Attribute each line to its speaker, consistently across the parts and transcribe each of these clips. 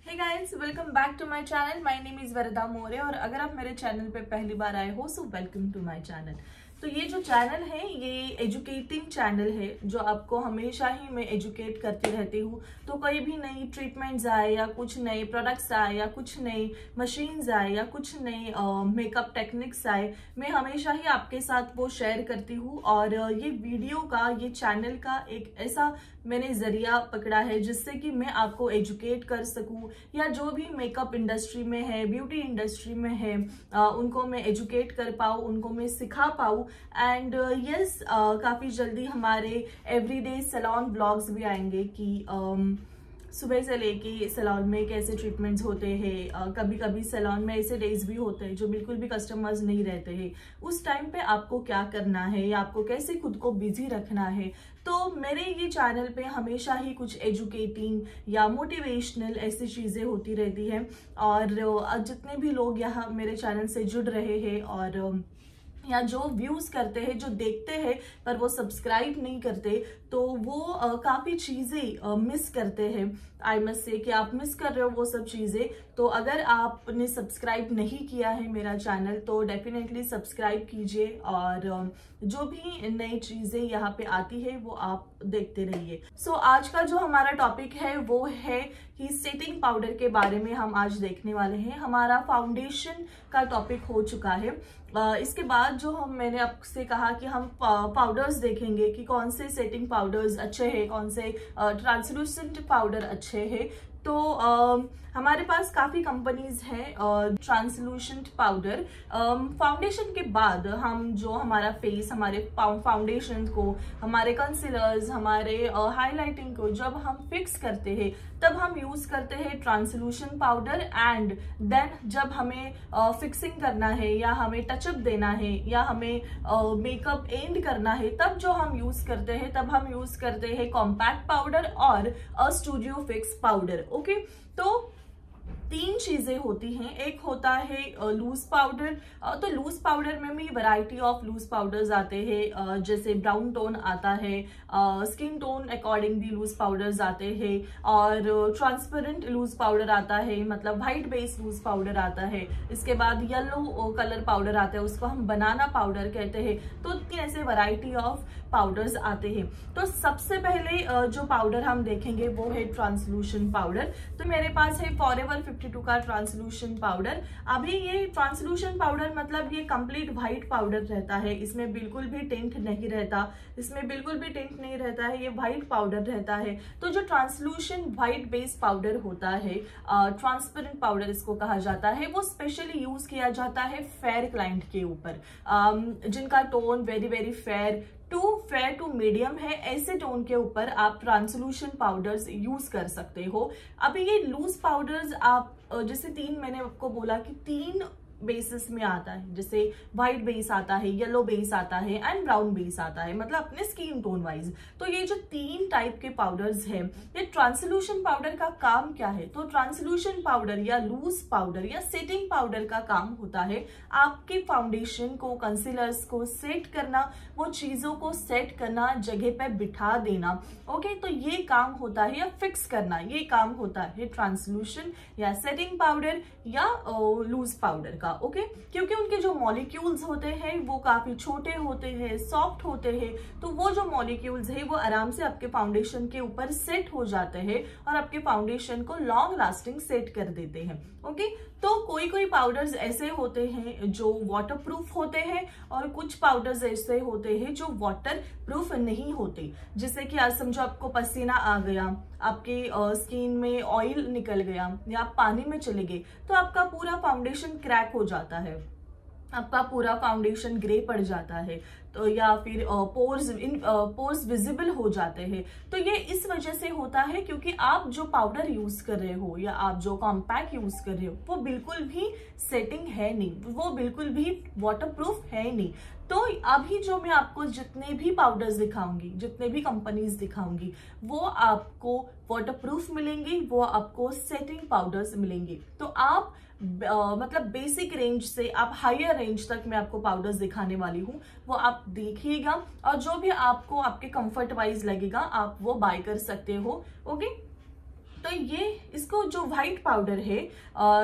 Speaker 1: Hey guys, welcome back to my channel. My name is Varda Maurya और अगर आप मेरे चैनल पे पहली बार आए हो so welcome to my channel. तो ये जो चैनल है ये एजुकेटिंग चैनल है जो आपको हमेशा ही मैं एजुकेट करती रहती हूँ। तो कोई भी नई ट्रीटमेंट्स आए या कुछ नए प्रोडक्ट्स आए या कुछ नई मशीन्स आए या कुछ नई मेकअप टेक्निक्स आए, मैं हमेशा ही आपके साथ वो शेयर करती हूँ। और ये वीडियो का, ये चैनल का एक ऐसा मैंने जरिया पकड़ा है जिससे कि मैं आपको एजुकेट कर सकूं, या जो भी मेकअप इंडस्ट्री में है, ब्यूटी इंडस्ट्री में है, उनको मैं एजुकेट कर पाऊँ, उनको मैं सिखा पाऊँ। एंड यस, काफी जल्दी हमारे एवरीडे सैलून ब्लॉग्स भी आएंगे कि सुबह से लेके सैलून में कैसे ट्रीटमेंट्स होते हैं। कभी कभी सैलून में ऐसे डेज भी होते हैं जो बिल्कुल भी कस्टमर्स नहीं रहते हैं। उस टाइम पे आपको क्या करना है या आपको कैसे खुद को बिजी रखना है। तो मेरे ये चैनल पे हमेशा ही कुछ एजुकेटिंग या मोटिवेशनल ऐसी चीजें होती रहती हैं। और जितने भी लोग यहाँ मेरे चैनल से जुड़ रहे हैं और या जो व्यूज करते हैं, जो देखते हैं पर वो सब्सक्राइब नहीं करते, तो वो काफी चीजें मिस करते हैं। आई मस्ट से कि आप मिस कर रहे हो वो सब चीजें। तो अगर आपने सब्सक्राइब नहीं किया है मेरा चैनल तो डेफिनेटली सब्सक्राइब कीजिए और जो भी नई चीजें यहाँ पे आती है वो आप देखते रहिए। सो आज का जो हमारा टॉपिक है वो है कि सेटिंग पाउडर के बारे में हम आज देखने वाले हैं। हमारा फाउंडेशन का टॉपिक हो चुका है। इसके बाद जो मैंने आपसे कहा कि हम पाउडर्स देखेंगे कि कौन से सेटिंग पाउडर्स अच्छे हैं, कौन से ट्रांसलूसेंट पाउडर अच्छे हैं। तो हमारे पास काफी कंपनीज हैं ट्रांसलूसेंट पाउडर। फाउंडेशन के बाद हम जो हमारा फेस, हमारे फाउंडेशन को, हमारे कंसीलर्स, हमारे हाइलाइटिंग को जब हम फिक्स करते हैं तब हम यूज करते हैं ट्रांसलूसेंट पाउडर। एंड देन जब हमें फिक्सिंग करना है या हमें टचअप देना है या हमें मेकअप एंड करना है तब जो हम यूज करते हैं, तब हम यूज करते हैं कॉम्पैक्ट पाउडर और स्टूडियो फिक्स पाउडर। ओके, तो तीन चीजें होती हैं। एक होता है लूज पाउडर। तो लूज पाउडर में भी वैरायटी ऑफ लूज पाउडर्स आते हैं, जैसे ब्राउन टोन आता है, स्किन टोन अकॉर्डिंग भी लूज पाउडर्स आते हैं, और ट्रांसपेरेंट लूज पाउडर आता है, मतलब व्हाइट बेस लूज पाउडर आता है। इसके बाद येलो कलर पाउडर आता है, उसको हम बनाना पाउडर कहते हैं। तो इतनी ऐसे वैरायटी ऑफ पाउडर्स आते हैं। तो सबसे पहले जो पाउडर हम देखेंगे वो है ट्रांसलूसेंट पाउडर। तो मेरे पास है फॉरएवर 52 का ट्रांसलूसेंट पाउडर। अभी ये ट्रांसलूसेंट पाउडर मतलब ये कंप्लीट व्हाइट पाउडर रहता है, इसमें बिल्कुल भी टिंट नहीं रहता, इसमें बिल्कुल भी टिंट नहीं रहता है, ये व्हाइट पाउडर रहता है। तो जो ट्रांसलूसेंट व्हाइट बेस पाउडर होता है, ट्रांसपेरेंट पाउडर इसको कहा जाता है, वो स्पेशली यूज किया जाता है फेयर क्लाइंट के ऊपर, जिनका tone very very fair to medium है। ऐसे टोन के ऊपर आप ट्रांसलूसेंट पाउडर्स यूज कर सकते हो। अभी ये लूज पाउडर्स आप जैसे मैंने आपको बोला कि तीन बेसिस में आता है, जैसे व्हाइट बेस आता है, येलो बेस आता है एंड ब्राउन बेस आता है, मतलब अपने स्किन टोन वाइज। तो ये जो तीन टाइप के पाउडर्स हैं, ये ट्रांसलूसेंट पाउडर का काम क्या है? तो ट्रांसलूसेंट पाउडर या लूज पाउडर या सेटिंग पाउडर का काम होता है आपके फाउंडेशन को, कंसीलर्स को सेट करना, वो चीजों को सेट करना, जगह पे बिठा देना। ओके, तो ये काम होता है, या फिक्स करना, ये काम होता है ट्रांसलूसेंट या सेटिंग पाउडर या लूज पाउडर का। ओके, क्योंकि उनके जो मॉलिक्यूल्स होते हैं वो काफी छोटे होते हैं, सॉफ्ट होते हैं, तो वो जो मॉलिक्यूल्स है वो आराम से आपके फाउंडेशन के ऊपर सेट हो जाते हैं और आपके फाउंडेशन को लॉन्ग लास्टिंग सेट कर देते हैं। ओके, तो कोई पाउडर्स ऐसे होते हैं जो वाटर प्रूफ होते हैं और कुछ पाउडर्स ऐसे होते हैं जो वाटर प्रूफ नहीं होते। जैसे कि आज समझो आपको पसीना आ गया, आपके स्किन में ऑयल निकल गया या आप पानी में चले गए, तो आपका पूरा फाउंडेशन क्रैक हो जाता है, आपका पूरा फाउंडेशन ग्रे पड़ जाता है, तो या फिर पोर्स विजिबल हो जाते हैं। तो ये इस वजह से होता है क्योंकि आप जो पाउडर यूज कर रहे हो या आप जो कॉम्पैक्ट यूज कर रहे हो वो बिल्कुल भी सेटिंग है नहीं, वो बिल्कुल भी वाटरप्रूफ है नहीं। तो अभी जो मैं आपको जितने भी पाउडर्स दिखाऊंगी, जितने भी कंपनीज दिखाऊंगी, वो आपको वाटरप्रूफ मिलेंगे, वो आपको सेटिंग पाउडर्स मिलेंगे। तो आप मतलब बेसिक रेंज से आप हायर रेंज तक मैं आपको पाउडर्स दिखाने वाली हूँ, वो आप देखिएगा और जो भी आपको आपके कंफर्ट वाइज लगेगा आप वो बाय कर सकते हो। ओके, तो ये इसको जो व्हाइट पाउडर है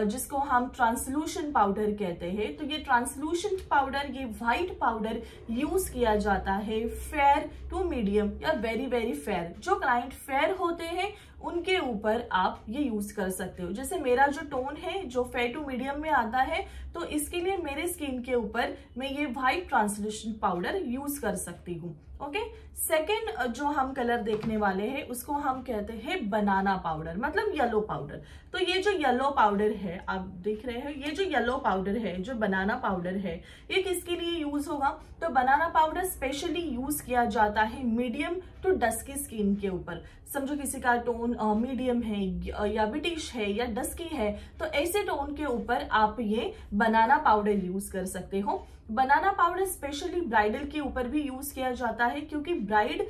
Speaker 1: जिसको हम ट्रांसलूशन पाउडर कहते हैं, तो ये ट्रांसलूशन पाउडर, ये व्हाइट पाउडर यूज किया जाता है फेयर टू मीडियम या वेरी वेरी फेयर। जो क्लाइंट फेयर होते हैं उनके ऊपर आप ये यूज कर सकते हो। जैसे मेरा जो टोन है जो फेयर टू मीडियम में आता है, तो इसके लिए मेरे स्किन के ऊपर मैं ये व्हाइट ट्रांसलूशन पाउडर यूज कर सकती हूँ। ओके, सेकेंड जो हम कलर देखने वाले हैं उसको हम कहते हैं बनाना पाउडर, मतलब येलो पाउडर। तो ये जो येलो पाउडर है आप देख रहे हो, ये जो येलो पाउडर है, जो बनाना पाउडर है, ये किसके लिए यूज होगा? तो बनाना पाउडर स्पेशली यूज किया जाता है मीडियम टू डस्की स्किन के ऊपर। समझो किसी का टोन मीडियम है या ब्रिटिश है या डस्की है, तो ऐसे टोन के ऊपर आप ये बनाना पाउडर यूज कर सकते हो। बनाना पाउडर स्पेशली ब्राइडल के ऊपर भी यूज किया जाता है, क्योंकि ब्राइड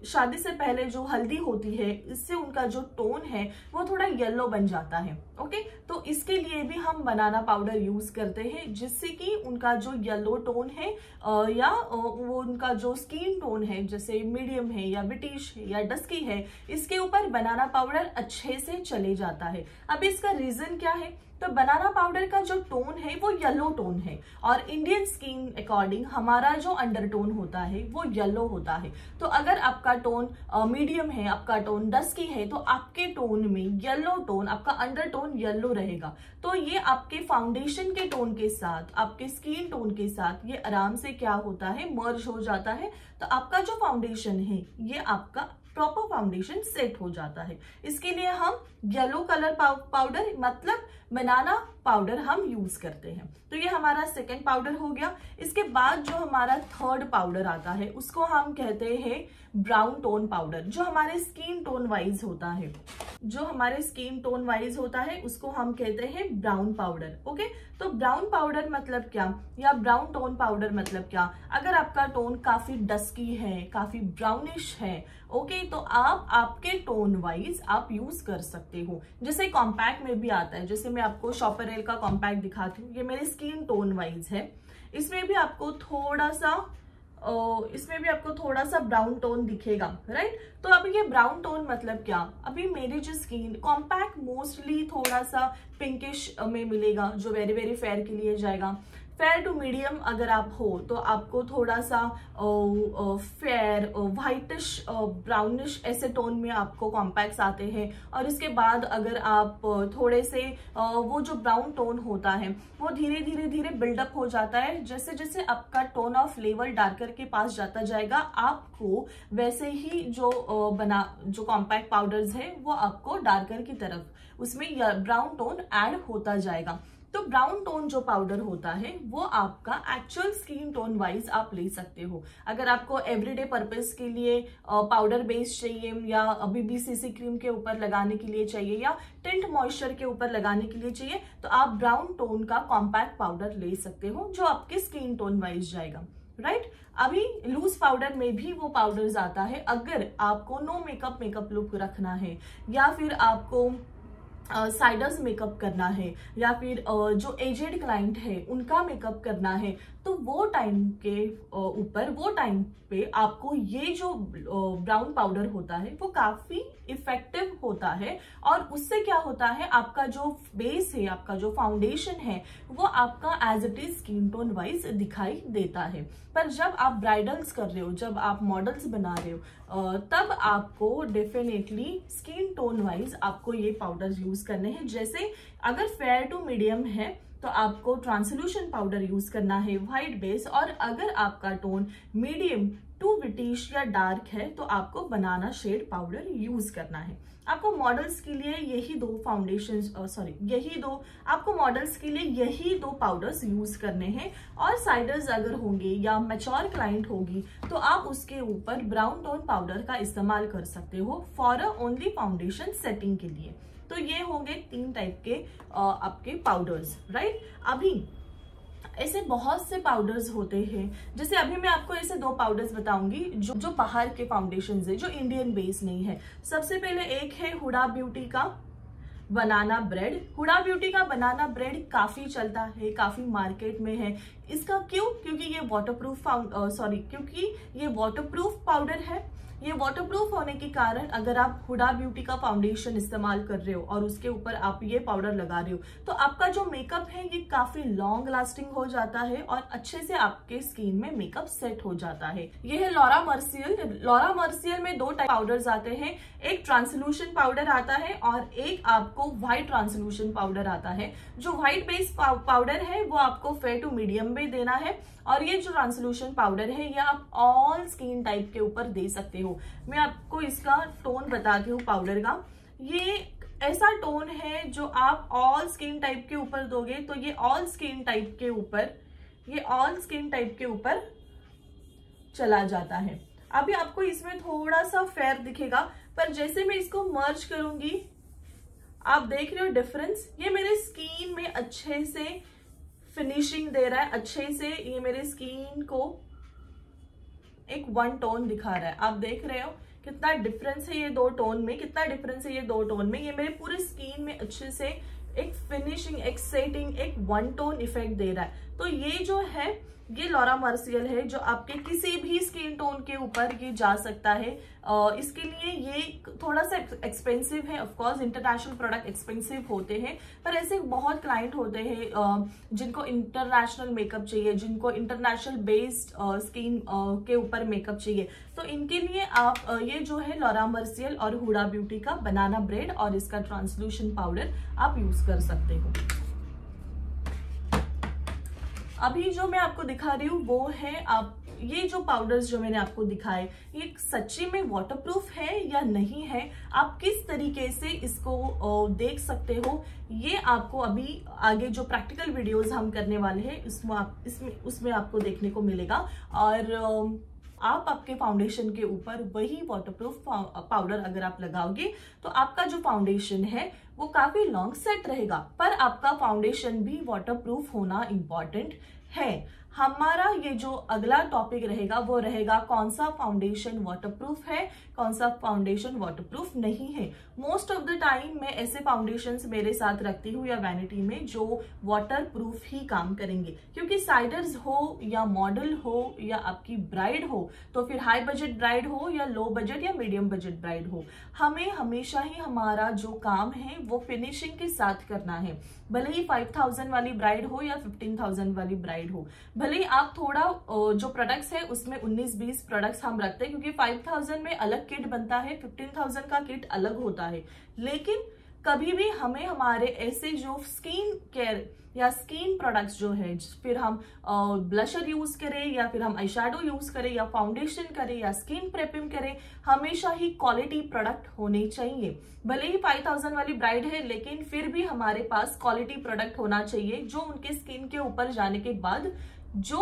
Speaker 1: शादी से पहले जो हल्दी होती है, इससे उनका जो टोन है वो थोड़ा येलो बन जाता है। ओके, तो इसके लिए भी हम बनाना पाउडर यूज करते हैं, जिससे कि उनका जो येलो टोन है या वो उनका जो स्किन टोन है, जैसे मीडियम है या ब्रिटिश है या डस्की है, इसके ऊपर बनाना पाउडर अच्छे से चले जाता है। अब इसका रीजन क्या है? तो बनाना पाउडर का जो टोन है वो येलो टोन है, और इंडियन स्किन अकॉर्डिंग हमारा जो अंडरटोन होता है वो येलो होता है। तो अगर आपका टोन मीडियम है, आपका टोन डस्की है, तो आपके टोन में येलो टोन, आपका अंडरटोन येलो रहेगा। तो ये आपके फाउंडेशन के टोन के साथ, आपके स्किन टोन के साथ ये आराम से क्या होता है, मर्ज हो जाता है। तो आपका जो फाउंडेशन है ये आपका प्रॉपर फाउंडेशन सेट हो जाता है। इसके लिए हम येलो कलर पाउडर मतलब बनाना पाउडर हम यूज करते हैं। तो ये हमारा सेकंड पाउडर हो गया। इसके बाद जो हमारा थर्ड पाउडर आता है उसको हम कहते हैं ब्राउन टोन पाउडर, जो हमारे स्किन टोन वाइज होता है। जो हमारे स्किन टोन वाइज होता है उसको हम कहते हैं ब्राउन पाउडर। ओके, तो ब्राउन पाउडर मतलब क्या, या ब्राउन टोन पाउडर मतलब क्या? अगर आपका टोन काफी डस्की है, काफी ब्राउनिश है, ओके, तो आप आपके टोन वाइज आप यूज कर सकते हो। जैसे कॉम्पैक्ट में भी आता है, जैसे मैं आपको शॉपरेल का कॉम्पैक्ट दिखाती हूँ, ये मेरे स्किन टोन वाइज है। इसमें भी आपको थोड़ा सा ब्राउन टोन दिखेगा, राइट? तो अभी ये ब्राउन टोन मतलब क्या? अभी मेरी जो स्किन कॉम्पैक्ट मोस्टली थोड़ा सा पिंकिश में मिलेगा, जो वेरी वेरी फेयर के लिए जाएगा। फेयर टू मीडियम अगर आप हो तो आपको थोड़ा सा फेयर, व्हाइटिश, ब्राउनिश ऐसे टोन में आपको कॉम्पैक्ट्स आते हैं। और इसके बाद अगर आप थोड़े से वो जो ब्राउन टोन होता है वो धीरे धीरे धीरे बिल्डअप हो जाता है। जैसे जैसे आपका टोन ऑफ लेवल डार्कर के पास जाता जाएगा, आपको वैसे ही जो कॉम्पैक्ट पाउडर्स है वो आपको डार्कर की तरफ उसमें ब्राउन टोन ऐड होता जाएगा। तो ब्राउन टोन जो पाउडर होता है वो आपका एक्चुअल स्किन टोन वाइज आप ले सकते हो। अगर आपको एवरीडे पर्पस के लिए पाउडर बेस चाहिए, या BBCC क्रीम के ऊपर लगाने के लिए चाहिए, या टिंट मॉइस्चर के ऊपर लगाने के लिए चाहिए, तो आप ब्राउन टोन का कॉम्पैक्ट पाउडर ले सकते हो, जो आपके स्किन टोन वाइज जाएगा, राइट? अभी लूज पाउडर में भी वो पाउडर्स आता है। अगर आपको नो मेकअप लुक रखना है, या फिर आपको साइडर्स मेकअप करना है, या फिर जो एजेड क्लाइंट है उनका मेकअप करना है, तो वो टाइम पे आपको ये जो ब्राउन पाउडर होता है वो काफी इफेक्टिव होता है। और उससे क्या होता है, आपका जो बेस है, आपका जो फाउंडेशन है, वो आपका as it is skin tone wise दिखाई देता है। पर जब आप ब्राइडल्स कर रहे हो, जब आप मॉडल्स बना रहे हो, तब आपको डेफिनेटली स्किन टोन वाइज आपको ये पाउडर यूज करने हैं। जैसे अगर फेयर टू मीडियम है तो आपको ट्रांसल्यूशन पाउडर यूज करना है, व्हाइट बेस। और अगर आपका टोन मीडियम टू ब्रिटिश या डार्क है तो आपको बनाना शेड पाउडर यूज करना है। आपको मॉडल्स के लिए यही दो पाउडर्स यूज करने हैं। और साइडर्स अगर होंगे या मैच्योर क्लाइंट होगी तो आप उसके ऊपर ब्राउन टोन पाउडर का इस्तेमाल कर सकते हो फॉर ओनली फाउंडेशन सेटिंग के लिए। तो ये होंगे 3 टाइप के आपके पाउडर्स, राइट? अभी ऐसे बहुत से पाउडर्स होते हैं, जैसे अभी मैं आपको ऐसे 2 पाउडर्स बताऊंगी जो बाहर के फाउंडेशंस है, जो इंडियन बेस नहीं है। सबसे पहले एक है हुडा ब्यूटी का बनाना ब्रेड। हुडा ब्यूटी का बनाना ब्रेड काफी चलता है, काफी मार्केट में है। इसका क्योंकि ये वाटरप्रूफ पाउडर है। ये वाटरप्रूफ होने के कारण अगर आप हुडा ब्यूटी का फाउंडेशन इस्तेमाल कर रहे हो और उसके ऊपर आप ये पाउडर लगा रहे हो तो आपका जो मेकअप है ये काफी लॉन्ग लास्टिंग हो जाता है और अच्छे से आपके स्किन में मेकअप सेट हो जाता है। ये है लॉरा मर्सियल। लॉरा मर्सियल में 2 टाइप पाउडर्स आते हैं, एक ट्रांसल्यूशन पाउडर आता है और एक आपको व्हाइट ट्रांसल्यूशन पाउडर आता है। जो व्हाइट बेस पाउडर है वो आपको फेयर टू मीडियम में देना है और ये जो ट्रांसल्यूशन पाउडर है ये आप ऑल स्किन टाइप के ऊपर दे सकते हो। मैं आपको इसका टोन बताती हूँ पाउडर का। ये ऐसा टोन है जो आप ऑल स्किन टाइप के ऊपर दोगे तो ये ऑल स्किन टाइप के ऊपर चला जाता है। अभी आपको इसमें थोड़ा सा फेयर दिखेगा पर जैसे मैं इसको मर्ज करूंगी आप देख रहे हो डिफरेंस। ये मेरे स्किन में अच्छे से फिनिशिंग दे रहा है, अच्छे से ये मेरे स्किन को एक 1 टोन दिखा रहा है। आप देख रहे हो कितना डिफरेंस है ये 2 टोन में, कितना डिफरेंस है ये 2 टोन में। ये मेरे पूरे स्किन में अच्छे से एक फिनिशिंग, एक सेटिंग, एक 1 टोन इफेक्ट दे रहा है। तो ये जो है ये लॉरा मर्सियल है जो आपके किसी भी स्किन टोन के ऊपर ये जा सकता है। इसके लिए ये थोड़ा सा एक्सपेंसिव है, of course international product expensive होते हैं पर ऐसे बहुत क्लाइंट होते हैं जिनको इंटरनेशनल मेकअप चाहिए, जिनको इंटरनेशनल बेस्ड स्किन के ऊपर मेकअप चाहिए, तो इनके लिए आप ये जो है लॉरा मर्सियल और हुडा ब्यूटी का बनाना ब्रेड और इसका ट्रांसल्यूशन पाउडर आप यूज कर सकते हो। अभी जो मैं आपको दिखा रही हूँ वो है आप ये जो पाउडर्स जो मैंने आपको दिखाए ये सच्ची में वाटरप्रूफ है या नहीं है, आप किस तरीके से इसको देख सकते हो ये आपको अभी आगे जो प्रैक्टिकल वीडियोस हम करने वाले हैं उसमें आपको देखने को मिलेगा। और आप आपके फाउंडेशन के ऊपर वही वाटरप्रूफ पाउडर अगर आप लगाओगे तो आपका जो फाउंडेशन है वो काफी लॉन्ग सेट रहेगा। पर आपका फाउंडेशन भी वाटरप्रूफ होना इम्पॉर्टेंट है। हमारा ये जो अगला टॉपिक रहेगा वो रहेगा कौन सा फाउंडेशन वाटरप्रूफ है, कौन सा फाउंडेशन वाटरप्रूफ नहीं है। मोस्ट ऑफ द टाइम मैं ऐसे फाउंडेशंस मेरे साथ रखती हूँ या वैनिटी में जो वाटरप्रूफ ही काम करेंगे, क्योंकि साइडर्स हो या मॉडल हो या आपकी ब्राइड हो, तो फिर हाई बजट ब्राइड हो या लो बजट या मीडियम बजट ब्राइड हो, हमें हमेशा ही हमारा जो काम है वो फिनिशिंग के साथ करना है। भले ही 5000 वाली ब्राइड हो या 15,000 वाली ब्राइड हो, भले ही आप थोड़ा जो प्रोडक्ट्स है उसमें 19-20 प्रोडक्ट्स हम रखते हैं, क्योंकि 5000 में अलग किट बनता है, 15,000 का किट अलग होता है। लेकिन कभी भी हमें हमारे ऐसे जो स्किन केयर या स्किन प्रोडक्ट्स जो है, फिर हम ब्लशर यूज करें या फिर हम आईशैडो यूज करें या फाउंडेशन करें या स्किन प्रेपिंग करें, हमेशा ही क्वालिटी प्रोडक्ट होने चाहिए। भले ही 5000 वाली ब्राइड है लेकिन फिर भी हमारे पास क्वालिटी प्रोडक्ट होना चाहिए जो उनके स्किन के ऊपर जाने के बाद जो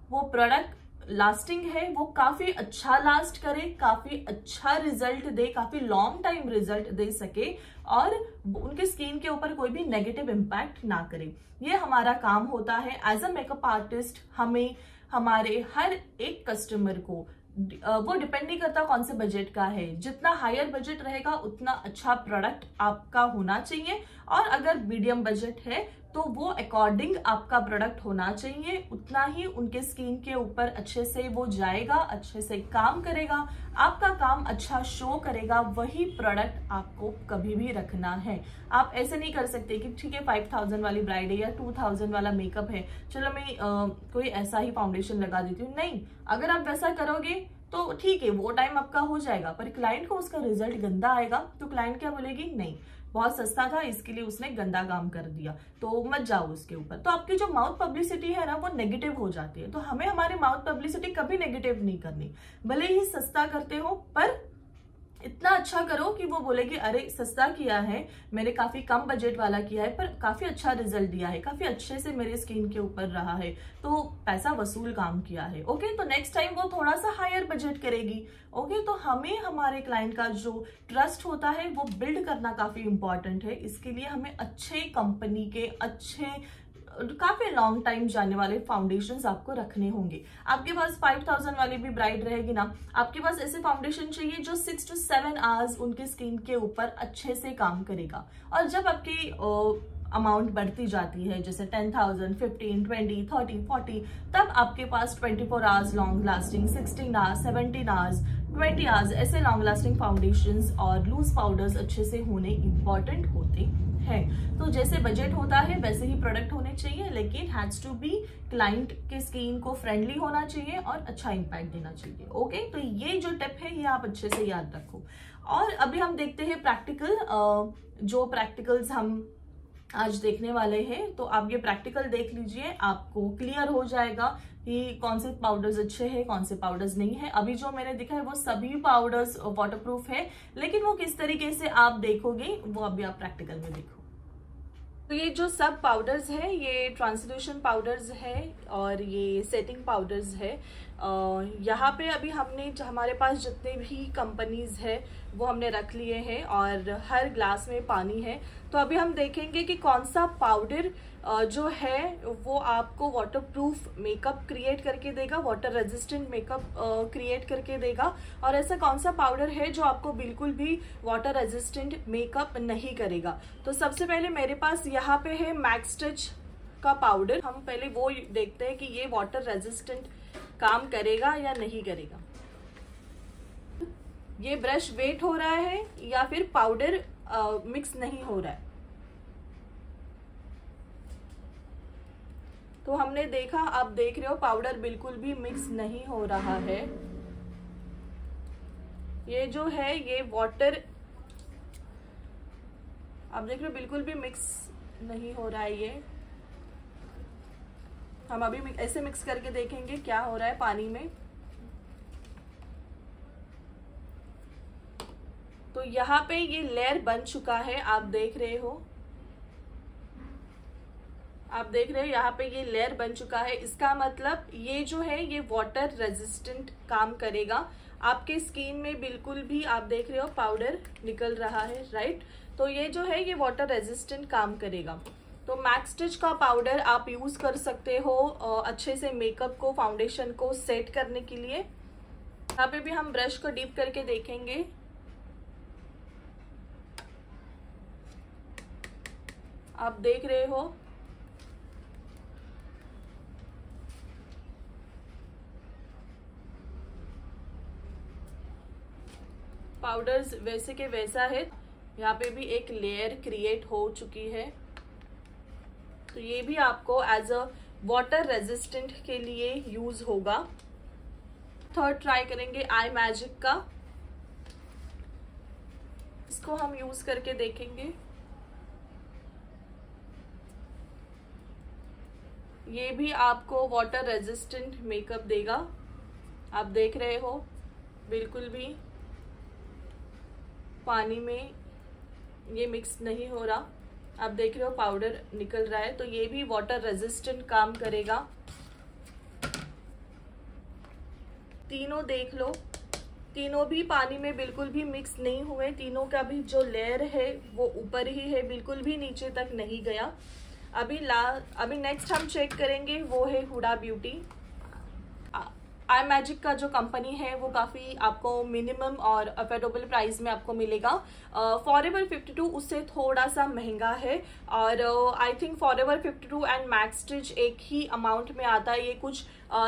Speaker 1: वो प्रोडक्ट लास्टिंग है वो काफी अच्छा लास्ट करे, काफी अच्छा रिजल्ट दे, काफी लॉन्ग टाइम रिजल्ट दे सके और उनके स्किन के ऊपर कोई भी नेगेटिव इम्पैक्ट ना करे। ये हमारा काम होता है एज अ मेकअप आर्टिस्ट। हमें हमारे हर एक कस्टमर को वो डिपेंड नहीं करता कौन से बजट का है, जितना हायर बजट रहेगा उतना अच्छा प्रोडक्ट आपका होना चाहिए, और अगर मीडियम बजट है तो वो अकॉर्डिंग आपका प्रोडक्ट होना चाहिए, उतना ही उनके स्किन के ऊपर अच्छे से वो जाएगा, अच्छे से काम करेगा, आपका काम अच्छा शो करेगा, वही प्रोडक्ट आपको कभी भी रखना है। आप ऐसे नहीं कर सकते कि ठीक है 5000 वाली ब्राइड है या 2000 वाला मेकअप है, चलो मैं कोई ऐसा ही फाउंडेशन लगा देती हूँ। नहीं, अगर आप वैसा करोगे तो ठीक है वो टाइम आपका हो जाएगा, पर क्लाइंट को उसका रिजल्ट गंदा आएगा तो क्लाइंट क्या बोलेगी, नहीं बहुत सस्ता था इसके लिए उसने गंदा काम कर दिया, तो मत जाओ उसके ऊपर। तो आपकी जो माउथ पब्लिसिटी है ना वो नेगेटिव हो जाती है। तो हमें हमारे माउथ पब्लिसिटी कभी नेगेटिव नहीं करनी, भले ही सस्ता करते हो पर इतना अच्छा करो कि वो बोले कि अरे सस्ता किया है मैंने, काफी कम बजट वाला किया है पर काफी अच्छा रिजल्ट दिया है, काफी अच्छे से मेरे स्किन के ऊपर रहा है, तो पैसा वसूल काम किया है। ओके, तो नेक्स्ट टाइम वो थोड़ा सा हायर बजट करेगी। ओके, तो हमें हमारे क्लाइंट का जो ट्रस्ट होता है वो बिल्ड करना काफी इंपॉर्टेंट है। इसके लिए हमें अच्छे कंपनी के अच्छे काफी लॉन्ग टाइम जाने वाले फाउंडेशंस आपको रखने होंगे। आपके पास 5000 वाली भी ब्राइड रहेगी ना, आपके पास ऐसे फाउंडेशन चाहिए जो 6 to 7 आवर्स उनके स्किन के ऊपर अच्छे से काम करेगा। और जब आपकी अमाउंट बढ़ती जाती है जैसे 10,000, 15, 20, 30, 40, तब आपके पास 24 hours long lasting, 16 hours, 17 hours, 20 hours ऐसे लॉन्ग लास्टिंग फाउंडेशंस और लूज पाउडर्स अच्छे से होने इंपॉर्टेंट होते हैं। तो जैसे बजट होता है वैसे ही प्रोडक्ट होने चाहिए, लेकिन हैज टू बी क्लाइंट के स्किन को फ्रेंडली होना चाहिए और अच्छा इंपैक्ट देना चाहिए। ओके, तो ये जो टिप है ये आप अच्छे से याद रखो। और अभी हम देखते हैं प्रैक्टिकल, जो प्रैक्टिकल्स हम आज देखने वाले हैं। तो आप ये प्रैक्टिकल देख लीजिए, आपको क्लियर हो जाएगा कि कौन से पाउडर्स अच्छे हैं, कौन से पाउडर्स नहीं है। अभी जो मैंने दिखा है वो सभी पाउडर्स वाटरप्रूफ है, लेकिन वो किस तरीके से आप देखोगे वो अभी आप प्रैक्टिकल में देखो। तो ये जो सब पाउडर्स है ये ट्रांसल्यूशन पाउडर्स है और ये सेटिंग पाउडर्स है। यहाँ पे अभी हमने हमारे पास जितने भी कंपनीज है वो हमने रख लिए हैं और हर ग्लास में पानी है। तो अभी हम देखेंगे कि कौन सा पाउडर जो है वो आपको वाटरप्रूफ मेकअप क्रिएट करके देगा, वाटर रेजिस्टेंट मेकअप क्रिएट करके देगा, और ऐसा कौन सा पाउडर है जो आपको बिल्कुल भी वाटर रेजिस्टेंट मेकअप नहीं करेगा। तो सबसे पहले मेरे पास यहाँ पे है मैक्सटच का पाउडर। हम पहले वो देखते हैं कि ये वाटर रेजिस्टेंट काम करेगा या नहीं करेगा। ये ब्रश वेट हो रहा है या फिर पाउडर मिक्स नहीं हो रहा है। तो हमने देखा, आप देख रहे हो पाउडर बिल्कुल भी मिक्स नहीं हो रहा है। ये जो है ये वाटर, आप देख रहे हो बिल्कुल भी मिक्स नहीं हो रहा है। ये हम अभी ऐसे मिक्स करके देखेंगे क्या हो रहा है पानी में। तो यहाँ पे ये लेयर बन चुका है, आप देख रहे हो, आप देख रहे हो यहाँ पे ये लेयर बन चुका है। इसका मतलब ये जो है ये वाटर रेजिस्टेंट काम करेगा। आपके स्किन में बिल्कुल भी, आप देख रहे हो पाउडर निकल रहा है, राइट। तो ये जो है ये वाटर रेजिस्टेंट काम करेगा। तो मैक्सटच का पाउडर आप यूज कर सकते हो अच्छे से मेकअप को, फाउंडेशन को सेट करने के लिए। यहाँ पे भी हम ब्रश को डीप करके देखेंगे। आप देख रहे हो पाउडर्स वैसे के वैसा है। यहाँ पे भी एक लेयर क्रिएट हो चुकी है। तो ये भी आपको एज अ वाटर रेजिस्टेंट के लिए यूज होगा। थर्ड ट्राई करेंगे आई मैजिक का। इसको हम यूज करके देखेंगे। ये भी आपको वाटर रेजिस्टेंट मेकअप देगा। आप देख रहे हो बिल्कुल भी पानी में ये मिक्स नहीं हो रहा। आप देख रहे हो पाउडर निकल रहा है। तो ये भी वाटर रेजिस्टेंट काम करेगा। तीनों देख लो, तीनों भी पानी में बिल्कुल भी मिक्स नहीं हुए। तीनों का भी जो लेयर है वो ऊपर ही है, बिल्कुल भी नीचे तक नहीं गया। अभी नेक्स्ट हम चेक करेंगे वो है हुडा ब्यूटी। आई मैजिक का जो कंपनी है वो काफ़ी आपको मिनिमम और अफोर्डेबल प्राइस में आपको मिलेगा। फॉरएवर 52 उससे थोड़ा सा महंगा है और आई थिंक फॉरएवर 52 एंड मैक्सटच एक ही अमाउंट में आता है। ये कुछ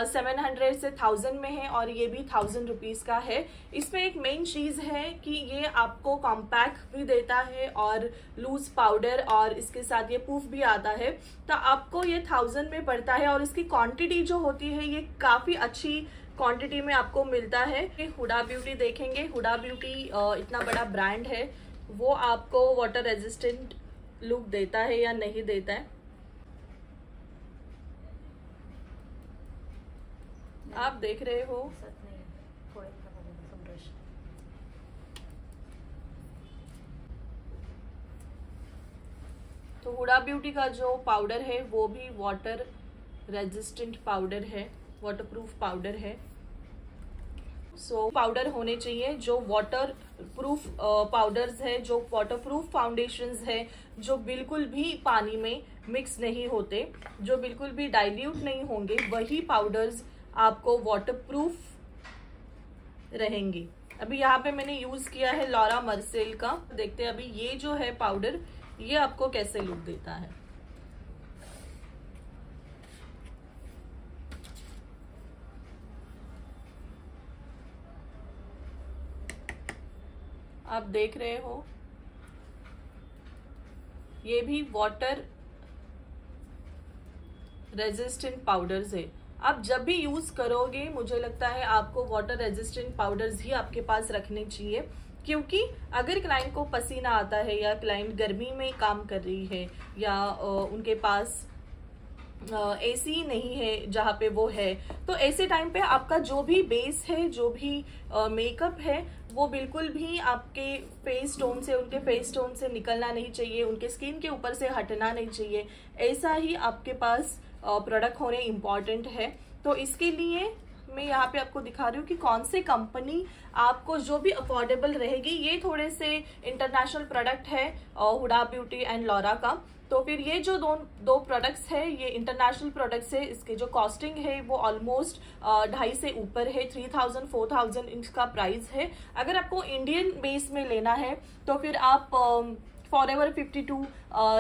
Speaker 1: 700 से 1000 में है और ये भी 1000 रुपीज़ का है। इसमें एक मेन चीज़ है कि ये आपको कॉम्पैक्ट भी देता है और लूज पाउडर, और इसके साथ ये प्रूफ भी आता है। तो आपको ये 1000 में पड़ता है और इसकी क्वांटिटी जो होती है ये काफ़ी अच्छी क्वांटिटी में आपको मिलता है। हुडा ब्यूटी देखेंगे। हुडा ब्यूटी इतना बड़ा ब्रांड है, वो आपको वाटर रेजिस्टेंट लुक देता है या नहीं देता है। आप देख रहे हो तो हुडा ब्यूटी का जो पाउडर है वो भी वाटर रेजिस्टेंट पाउडर है, वाटरप्रूफ पाउडर है। सो पाउडर होने चाहिए जो वाटर प्रूफ पाउडर्स है, जो वाटरप्रूफ फाउंडेशंस है, जो बिल्कुल भी पानी में मिक्स नहीं होते, जो बिल्कुल भी डाइल्यूट नहीं होंगे, वही पाउडर्स आपको वाटरप्रूफ रहेंगे। अभी यहाँ पे मैंने यूज किया है लॉरा मर्सेल का। देखते हैं अभी ये जो है पाउडर ये आपको कैसे लुक देता है। आप देख रहे हो ये भी वाटर रेजिस्टेंट पाउडर्स है। आप जब भी यूज करोगे मुझे लगता है आपको वाटर रेजिस्टेंट पाउडर्स ही आपके पास रखने चाहिए, क्योंकि अगर क्लाइंट को पसीना आता है या क्लाइंट गर्मी में काम कर रही है या उनके पास एसी नहीं है जहाँ पे वो है, तो ऐसे टाइम पे आपका जो भी बेस है, जो भी मेकअप है, वो बिल्कुल भी आपके फेस टोन से, उनके फेस टोन से निकलना नहीं चाहिए, उनके स्किन के ऊपर से हटना नहीं चाहिए। ऐसा ही आपके पास प्रोडक्ट होने इम्पॉर्टेंट है। तो इसके लिए मैं यहाँ पे आपको दिखा रही हूँ कि कौन से कंपनी आपको जो भी अफोर्डेबल रहेगी। ये थोड़े से इंटरनेशनल प्रोडक्ट है हुडा ब्यूटी एंड लॉरा का। तो फिर ये जो दो प्रोडक्ट्स है ये इंटरनेशनल प्रोडक्ट्स है। इसके जो कॉस्टिंग है वो ऑलमोस्ट 2.5 से ऊपर है, 3000 4000 इसका प्राइस है। अगर आपको इंडियन बेस में लेना है तो फिर आप फॉरएवर 52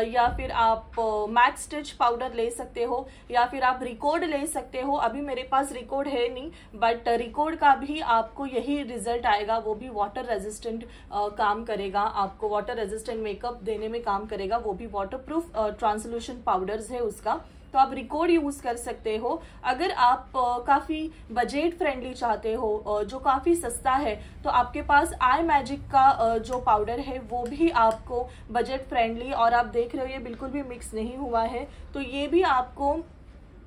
Speaker 1: या फिर आप मैक्स स्टिच पाउडर ले सकते हो, या फिर आप रिकॉर्ड ले सकते हो। अभी मेरे पास रिकॉर्ड है नहीं, बट रिकॉर्ड का भी आपको यही रिजल्ट आएगा। वो भी वाटर रेजिस्टेंट काम करेगा, आपको वाटर रेजिस्टेंट मेकअप देने में काम करेगा। वो भी वाटर प्रूफ ट्रांसल्यूशन पाउडर्स है उसका। तो आप रिकॉर्ड यूज कर सकते हो। अगर आप काफी बजट फ्रेंडली चाहते हो, जो काफी सस्ता है, तो आपके पास आई मैजिक का जो पाउडर है वो भी आपको बजट फ्रेंडली, और आप देख रहे हो ये बिल्कुल भी मिक्स नहीं हुआ है, तो ये भी आपको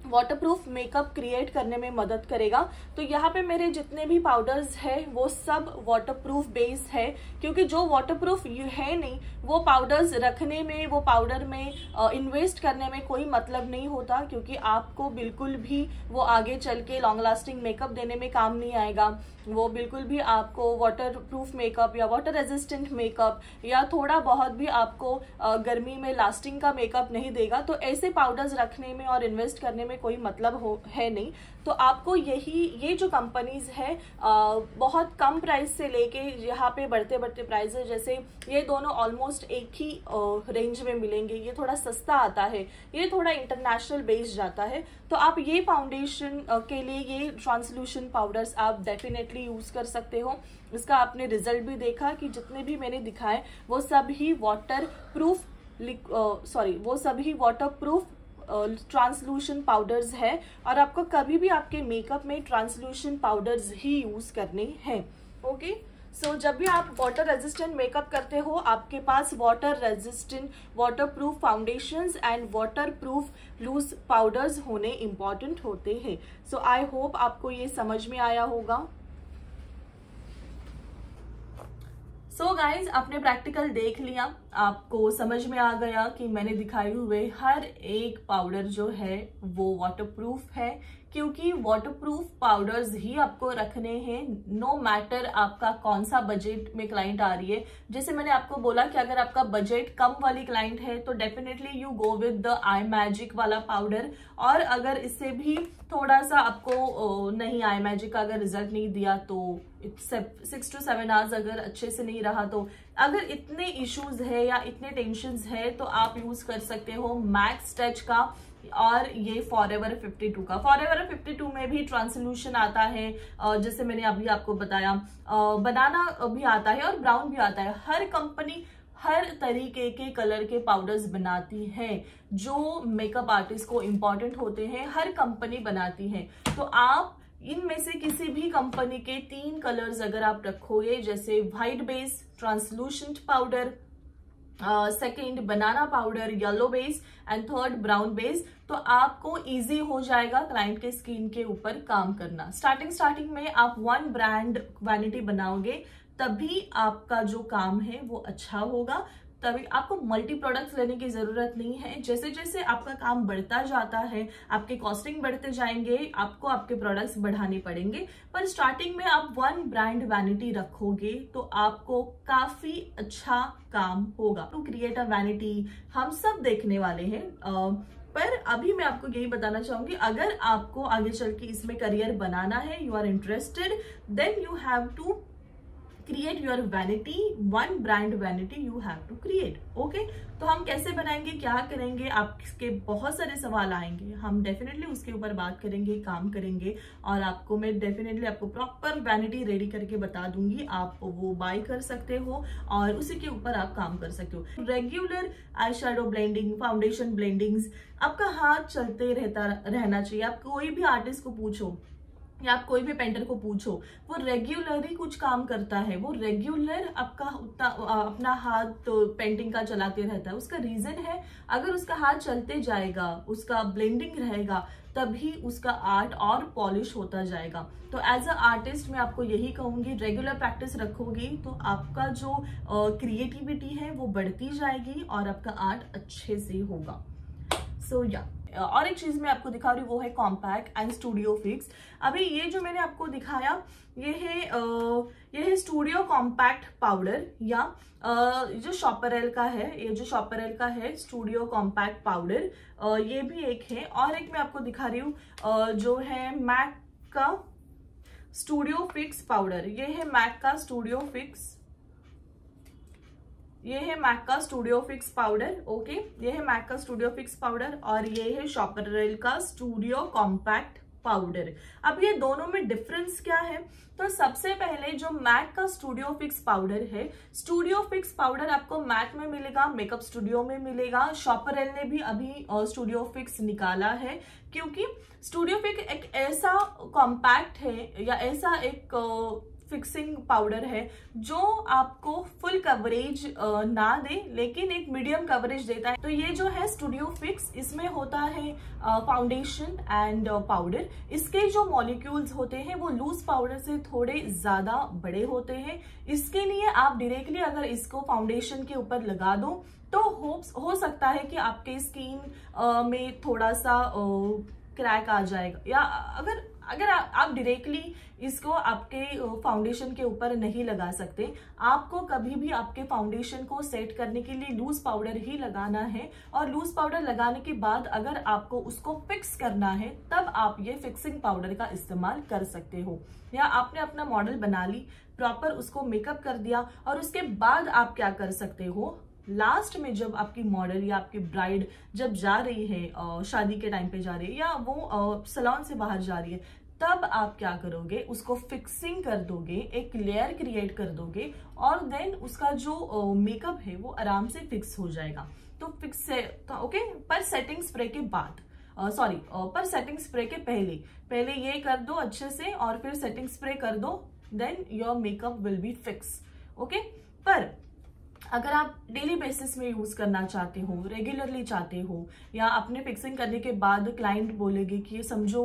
Speaker 1: वाटरप्रूफ मेकअप क्रिएट करने में मदद करेगा। तो यहाँ पे मेरे जितने भी पाउडर्स है वो सब वाटरप्रूफ बेस है, क्योंकि जो वाटरप्रूफ है नहीं वो पाउडर्स रखने में, वो पाउडर में इन्वेस्ट करने में कोई मतलब नहीं होता, क्योंकि आपको बिल्कुल भी वो आगे चल के लॉन्ग लास्टिंग मेकअप देने में काम नहीं आएगा। वो बिल्कुल भी आपको वाटर प्रूफ मेकअप या वाटर रेजिस्टेंट मेकअप या थोड़ा बहुत भी आपको गर्मी में लास्टिंग का मेकअप नहीं देगा। तो ऐसे पाउडर्स रखने में और इन्वेस्ट करने में कोई मतलब है नहीं। तो आपको ये जो कंपनीज है बहुत कम प्राइस से लेके यहाँ पे बढ़ते बढ़ते प्राइस है, जैसे ये दोनों ऑलमोस्ट एक ही रेंज में मिलेंगे। ये थोड़ा सस्ता आता है, ये थोड़ा इंटरनेशनल बेस जाता है। तो आप ये फाउंडेशन के लिए ये ट्रांसल्यूशन पाउडर्स आप डेफिनेटली यूज कर सकते हो। इसका आपने रिजल्ट भी देखा कि जितने भी मैंने दिखाए वो सभी वाटर प्रूफ ट्रांसल्यूशन पाउडर्स है, और आपको कभी भी आपके मेकअप में ट्रांसल्यूशन पाउडर्स ही यूज करने हैं। ओके, सो जब भी आप वाटर रेजिस्टेंट मेकअप करते हो आपके पास water resistant, waterproof foundations and waterproof loose powders होने इम्पॉर्टेंट होते हैं। सो आई होप आपको ये समझ में आया होगा। सो गाइज, आपने प्रैक्टिकल देख लिया, आपको समझ में आ गया कि मैंने दिखाए हुए हर एक पाउडर जो है वो वाटरप्रूफ है, क्योंकि वाटरप्रूफ पाउडर्स ही आपको रखने हैं, नो मैटर आपका कौन सा बजट में क्लाइंट आ रही है। जैसे मैंने आपको बोला कि अगर आपका बजट कम वाली क्लाइंट है तो definitely you go with the I magic वाला पाउडर, और अगर इससे भी थोड़ा सा आपको नहीं, आई मैजिक का अगर रिजल्ट नहीं दिया तो 6 to 7 आवर्स अगर अच्छे से नहीं रहा, तो अगर इतने इश्यूज है या इतने टेंशन्स है तो आप यूज कर सकते हो मैक्स टच का और ये फॉरएवर 52 का। फॉरएवर 52 में भी ट्रांसल्यूशन आता है, जैसे मैंने अभी आपको बताया, बनाना भी आता है और ब्राउन भी आता है। हर कंपनी हर तरीके के कलर के पाउडर्स बनाती है जो मेकअप आर्टिस्ट को इम्पोर्टेंट होते हैं, हर कंपनी बनाती है। तो आप इनमें से किसी भी कंपनी के 3 कलर्स अगर आप रखोगे, जैसे white base translucent powder, second banana powder yellow base and third brown base, तो आपको इजी हो जाएगा क्लाइंट के स्किन के ऊपर काम करना। स्टार्टिंग में आप 1 ब्रांड वैनिटी बनाओगे तभी आपका जो काम है वो अच्छा होगा, तभी आपको मल्टी प्रोडक्ट्स लेने की जरूरत नहीं है। जैसे जैसे आपका काम बढ़ता जाता है, आपके कॉस्टिंग बढ़ते जाएंगे, आपको आपके प्रोडक्ट्स बढ़ाने पड़ेंगे, पर स्टार्टिंग में आप 1 ब्रांड वैनिटी रखोगे तो आपको काफी अच्छा काम होगा। टू क्रिएट अ वैनिटी हम सब देखने वाले हैं, पर अभी मैं आपको यही बताना चाहूंगी, अगर आपको आगे चल के इसमें करियर बनाना है, you are interested, then you have to create your vanity, one brand vanity you have to create. Okay, तो हम कैसे बनाएंगे, क्या करेंगे, आपके बहुत सारे सवाल आएंगे, हम डेफिनेटली उसके ऊपर बात करेंगे, काम करेंगे, और आपको मैं डेफिनेटली आपको प्रॉपर वैनिटी रेडी करके बता दूंगी। आप वो बाय कर सकते हो और उसी के ऊपर आप काम कर सकते हो। Regular eye shadow blending, foundation blendings, आपका हाथ चलते रहना चाहिए। आप कोई भी आर्टिस्ट को पूछो या आप कोई भी पेंटर को पूछो, वो रेगुलरली कुछ काम करता है, वो रेगुलर आपका अपना हाथ पेंटिंग का चलाते रहता है। उसका रीजन है, अगर उसका हाथ चलते जाएगा, उसका ब्लेंडिंग रहेगा, तभी उसका आर्ट और पॉलिश होता जाएगा। तो एज अ आर्टिस्ट मैं आपको यही कहूंगी, रेगुलर प्रैक्टिस रखोगी तो आपका जो क्रिएटिविटी है वो बढ़ती जाएगी और आपका आर्ट अच्छे से होगा। सो या और एक चीज मैं आपको दिखा रही हूँ, वो है कॉम्पैक्ट एंड स्टूडियो फिक्स। अभी ये जो मैंने आपको दिखाया ये है स्टूडियो कॉम्पैक्ट पाउडर, या जो शॉपरेल का है, ये जो शॉपरेल का है स्टूडियो कॉम्पैक्ट पाउडर, ये भी एक है। और एक मैं आपको दिखा रही हूँ जो है मैक का स्टूडियो फिक्स पाउडर। ये है मैक का स्टूडियो फिक्स, ये है मैक का स्टूडियो फिक्स पाउडर। ओके, ये है मैक का स्टूडियो फिक्स पाउडर और ये है शॉपरेल का स्टूडियो कॉम्पैक्ट पाउडर। अब ये दोनों में डिफरेंस क्या है, तो सबसे पहले जो मैक का स्टूडियो फिक्स पाउडर है, स्टूडियो फिक्स पाउडर आपको मैक में मिलेगा, मेकअप स्टूडियो में मिलेगा। शॉपरेल ने भी अभी स्टूडियो फिक्स निकाला है, क्योंकि स्टूडियो फिक्स एक ऐसा कॉम्पैक्ट है या ऐसा एक फिक्सिंग पाउडर है जो आपको फुल कवरेज ना दे, लेकिन एक मीडियम कवरेज देता है। तो ये जो है स्टूडियो फिक्स, इसमें होता है फाउंडेशन एंड पाउडर। इसके जो मॉलिक्यूल्स होते हैं वो लूज पाउडर से थोड़े ज्यादा बड़े होते हैं। इसके लिए आप डायरेक्टली अगर इसको फाउंडेशन के ऊपर लगा दो तो हो सकता है कि आपके स्किन में थोड़ा सा क्रैक आ जाएगा, या अगर आप डायरेक्टली इसको आपके फाउंडेशन के ऊपर नहीं लगा सकते, आपको कभी भी आपके फाउंडेशन को सेट करने के लिए लूज पाउडर ही लगाना है। और लूज पाउडर लगाने के बाद अगर आपको उसको फिक्स करना है, तब आप ये फिक्सिंग पाउडर का इस्तेमाल कर सकते हो। या आपने अपना मॉडल बना ली, प्रॉपर उसको मेकअप कर दिया, और उसके बाद आप क्या कर सकते हो, लास्ट में जब आपकी मॉडल या आपकी ब्राइड जब जा रही है, शादी के टाइम पे जा रही है, या वो सैलून से बाहर जा रही है, तब आप क्या करोगे, उसको फिक्सिंग कर दोगे, एक लेयर क्रिएट कर दोगे, और देन उसका जो मेकअप है वो आराम से फिक्स हो जाएगा। तो फिक्स है तो ओके, पर सेटिंग स्प्रे के बाद पर सेटिंग स्प्रे के पहले ये कर दो अच्छे से, और फिर सेटिंग स्प्रे कर दो, then your makeup will be fix. Okay, पर अगर आप डेली बेसिस में यूज करना चाहते हो, रेगुलरली चाहते हो, या अपने फिक्सिंग करने के बाद क्लाइंट बोलेगे कि समझो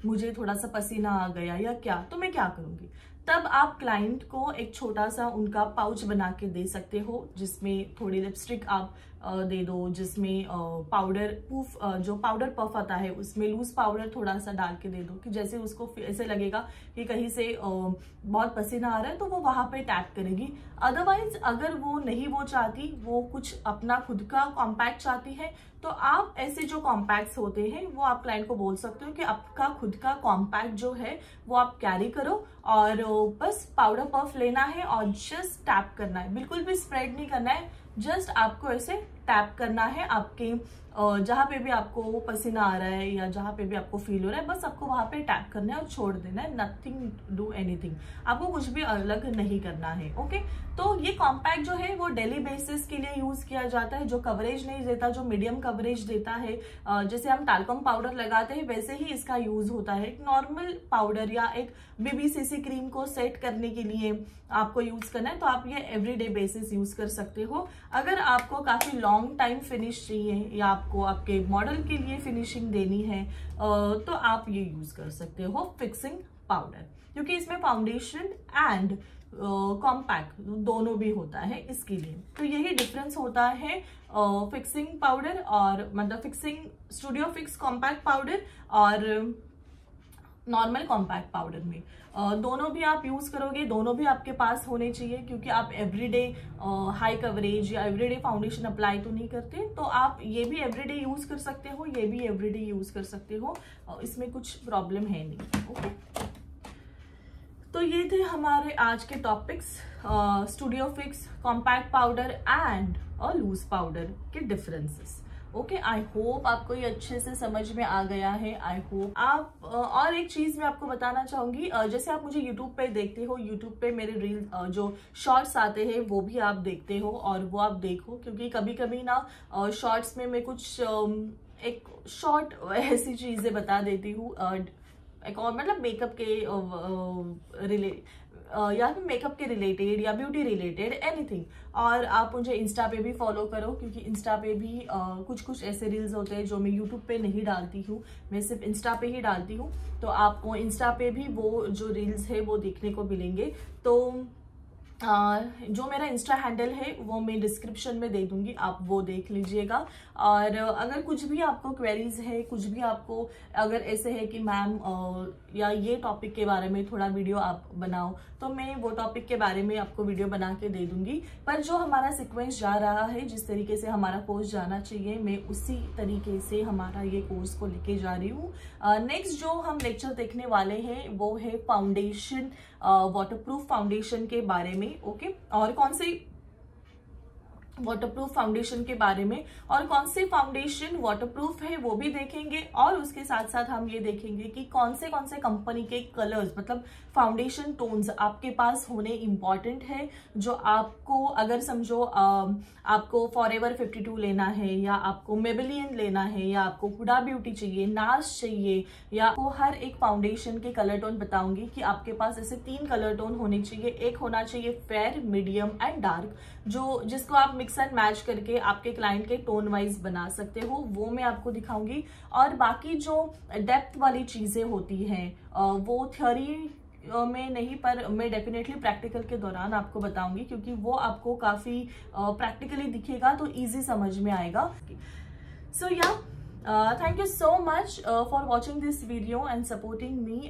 Speaker 1: मुझे थोड़ा सा पसीना आ गया या क्या, तो मैं क्या करूंगी, तब आप क्लाइंट को एक छोटा सा उनका पाउच बना के दे सकते हो, जिसमें थोड़ी लिपस्टिक आप दे दो, जिसमें पाउडर पूफ जो पाउडर पफ आता है उसमें लूज पाउडर थोड़ा सा डाल के दे दो, कि जैसे उसको ऐसे लगेगा कि कहीं से बहुत पसीना आ रहा है तो वो वहां पे टैप करेगी। अदरवाइज अगर वो नहीं वो चाहती, वो कुछ अपना खुद का कॉम्पैक्ट चाहती है, तो आप ऐसे जो कॉम्पैक्ट्स होते हैं वो आप क्लाइंट को बोल सकते हो कि आपका खुद का कॉम्पैक्ट जो है वो आप कैरी करो, और बस पाउडर पफ लेना है और जस्ट टैप करना है, बिल्कुल भी स्प्रेड नहीं करना है, जस्ट आपको ऐसे टैप करना है आपके जहां पे भी आपको पसीना आ रहा है या जहां पे भी आपको फील हो रहा है, बस आपको वहां पे टैप करना है और छोड़ देना है। नथिंग डू एनीथिंग, आपको कुछ भी अलग नहीं करना है। ओके, तो ये कॉम्पैक्ट जो है वो डेली बेसिस के लिए यूज किया जाता है, जो कवरेज नहीं देता, जो मीडियम कवरेज देता है। जैसे हम टाल्कम पाउडर लगाते हैं वैसे ही इसका यूज होता है। एक नॉर्मल पाउडर या एक BBCC क्रीम को सेट करने के लिए आपको यूज करना है, तो आप ये एवरीडे बेसिस यूज कर सकते हो। अगर आपको काफी लॉन्ग टाइम फिनिश चाहिए या आपको आपके मॉडल के लिए फिनिशिंग देनी है, तो आप ये यूज कर सकते हो फिक्सिंग पाउडर, क्योंकि इसमें फाउंडेशन एंड कॉम्पैक्ट दोनों भी होता है इसके लिए। तो यही डिफरेंस होता है फिक्सिंग पाउडर और मतलब fixing studio fix compact powder और नॉर्मल कॉम्पैक्ट पाउडर में। दोनों भी आप यूज करोगे, दोनों भी आपके पास होने चाहिए, क्योंकि आप एवरीडे हाई कवरेज या एवरीडे फाउंडेशन अप्लाई तो नहीं करते, तो आप ये भी एवरीडे यूज कर सकते हो, ये भी एवरीडे यूज कर सकते हो, इसमें कुछ प्रॉब्लम है नहीं। ओके, तो ये थे हमारे आज के topics, studio fix, compact powder and और लूज पाउडर के डिफरेंसेस। ओके, आई होप आपको ये अच्छे से समझ में आ गया है। आई होप आप और एक चीज मैं आपको बताना चाहूंगी, जैसे आप मुझे यूट्यूब पे देखते हो, यूट्यूब पे मेरे रील जो शॉर्ट्स आते हैं वो भी आप देखते हो, और वो आप देखो, क्योंकि कभी कभी ना शॉर्ट्स में मैं कुछ एक शॉर्ट ऐसी चीजें बता देती हूँ, एक और मतलब मेकअप के या फिर मेकअप के रिलेटेड या ब्यूटी रिलेटेड एनीथिंग। और आप मुझे इंस्टा पे भी फॉलो करो, क्योंकि इंस्टा पे भी कुछ कुछ ऐसे रील्स होते हैं जो मैं यूट्यूब पे नहीं डालती हूँ, मैं सिर्फ इंस्टा पे ही डालती हूँ। तो आपको इंस्टा पे भी वो जो रील्स है वो देखने को मिलेंगे। तो जो मेरा इंस्टा हैंडल है वो मैं डिस्क्रिप्शन में दे दूंगी, आप वो देख लीजिएगा। और अगर कुछ भी आपको क्वेरीज है, कुछ भी आपको अगर ऐसे है कि मैम या ये टॉपिक के बारे में थोड़ा वीडियो आप बनाओ, तो मैं वो टॉपिक के बारे में आपको वीडियो बना के दे दूंगी। पर जो हमारा सीक्वेंस जा रहा है, जिस तरीके से हमारा कोर्स जाना चाहिए, मैं उसी तरीके से हमारा ये कोर्स को लेके जा रही हूँ। नेक्स्ट जो हम लेक्चर देखने वाले हैं वो है फाउंडेशन, वाटरप्रूफ फाउंडेशन के बारे में। ओके, और कौन से वाटरप्रूफ फाउंडेशन के बारे में, और कौन से फाउंडेशन वाटरप्रूफ है वो भी देखेंगे। और उसके साथ साथ हम ये देखेंगे कि कौन से कंपनी के कलर्स, मतलब फाउंडेशन टोन्स आपके पास होने इंपॉर्टेंट है, जो आपको अगर समझो आपको फॉरएवर 52 लेना है, या आपको मेबेलिन लेना है, या आपको हुडा ब्यूटी चाहिए, नाज चाहिए, या आपको हर एक फाउंडेशन के कलर टोन बताऊंगी कि आपके पास ऐसे 3 कलर टोन होने चाहिए। एक होना चाहिए फेयर, मीडियम एंड डार्क, जो जिसको आप मिक्स एंड मैच करके आपके क्लाइंट के टोन वाइज बना सकते हो, वो मैं आपको दिखाऊंगी। और बाकी जो डेप्थ वाली चीजें होती हैं वो थ्योरी में नहीं, पर मैं डेफिनेटली प्रैक्टिकल के दौरान आपको बताऊंगी, क्योंकि वो आपको काफी प्रैक्टिकली दिखेगा तो इजी समझ में आएगा। So yeah thank you so much for watching this video and supporting me.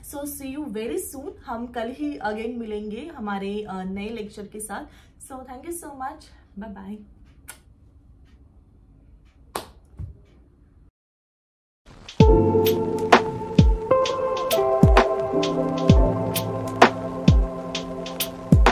Speaker 1: So see you very soon. हम कल ही अगेन मिलेंगे हमारे नए लेक्चर के साथ। So thank you so much, bye bye.